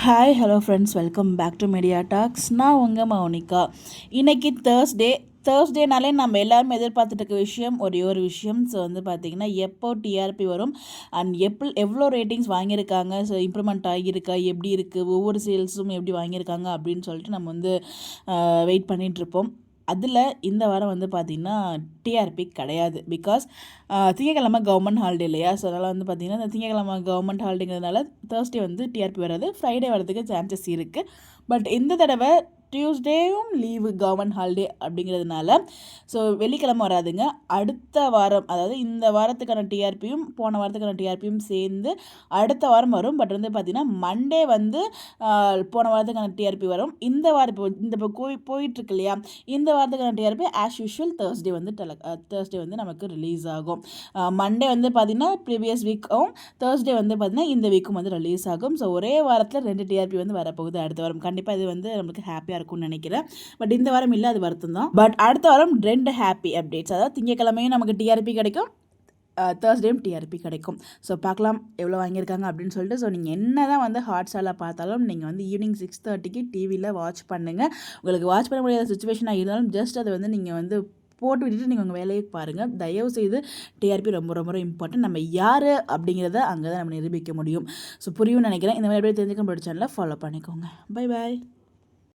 Hi hello friends, welcome back to Media Talks. நான் உங்கள் மௌனிகா. இன்றைக்கி தேர்ஸ்டேனாலே நம்ம எல்லாருமே எதிர்பார்த்துட்டு இருக்க விஷயம் ஒரே ஒரு விஷயம். ஸோ பார்த்திங்கன்னா எப்போ டிஆர்பி வரும் அண்ட் எவ்வளோ ரேட்டிங்ஸ் வாங்கியிருக்காங்க, ஸோ இம்ப்ரூவ்மெண்ட் ஆகியிருக்கா, எப்படி இருக்குது, ஒவ்வொரு சேல்ஸும் எப்படி வாங்கியிருக்காங்க அப்படின்னு சொல்லிட்டு நம்ம வெயிட் பண்ணிகிட்ருப்போம். அதில் இந்த வாரம் பார்த்திங்கன்னா டிஆர்பி கிடையாது. பிகாஸ் திங்கக்கிழமை கவர்மெண்ட் ஹாலிடே இல்லையா? ஸோ அதனால் பார்த்திங்கன்னா இந்த திங்கக்கிழமை கவர்மெண்ட் ஹாலிடேங்கிறதுனால தேர்ஸ்டே டிஆர்பி வராது, ஃப்ரைடே வரதுக்கு சான்சஸ் இருக்குது. பட் இந்த தடவை டியூஸ்டேயும் லீவு, கவர்மெண்ட் ஹாலிடே அப்படிங்கிறதுனால ஸோ வெள்ளிக்கிழமை வராதுங்க. அடுத்த வாரம், அதாவது இந்த வாரத்துக்கான டிஆர்பியும் போன வாரத்துக்கான டிஆர்பியும் சேர்ந்து அடுத்த வாரம் வரும். பட் பார்த்திங்கன்னா மண்டே போன வாரத்துக்கான டிஆர்பி வரும். இந்த வாரம் இப்போ போயிட்டுருக்கு இல்லையா, இந்த வாரத்துக்கான டிஆர்பி ஆஸ் யூஷுவல் தேர்ஸ்டே நமக்கு ரிலீஸ் ஆகும். மண்டே பார்த்திங்கன்னா ப்ரீவியஸ் வீக்கும், தேர்ஸ்டே பார்த்திங்கன்னா இந்த வீக்கும் ரிலீஸ் ஆகும். ஸோ ஒரே வாரத்தில் 2 டிஆர்பி வரப்போகுது அடுத்த வாரம். கண்டிப்பாக இது நம்மளுக்கு ஹாப்பியாக இருக்கும்னு நினைக்கிறேன். பட் இந்த வாரம் இல்லை, அது வருத்தம் தான். பட் அடுத்த வாரம் 2 ஹாப்பி அப்டேட்ஸ். அதாவது திங்கக்கிழமையும் நமக்கு டிஆர்பி கிடைக்கும், தேர்ஸ்டேயும் டிஆர்பி கிடைக்கும். ஸோ பார்க்கலாம் எவ்வளோ வாங்கியிருக்காங்க அப்படின்னு சொல்லிட்டு. ஸோ நீங்கள் என்ன தான் ஹாட்ஸ்டாரில் பார்த்தாலும் நீங்கள் ஈவினிங் 6:30க்கு டிவியில் வாட்ச் பண்ணுங்கள். உங்களுக்கு வாட்ச் பண்ண முடியாத சுச்சுவேஷனாக இருந்தாலும் ஜஸ்ட் அதை நீங்கள் போட்டு விட்டுட்டு நீங்கள் உங்கள் வேலையை பாருங்கள். தயவு செய்து டிஆர்பி ரொம்ப ரொம்ப இம்பார்ட்டன்ட். நம்ம யார் அப்படிங்கிறத அங்கே தான் நம்ம நிரூபிக்க முடியும். ஸோ புரியும்னு நினைக்கிறேன். இந்த மாதிரி எப்படி தெரிஞ்சுக்க சேனலை ஃபாலோ பண்ணிக்கோங்க. Bye bye.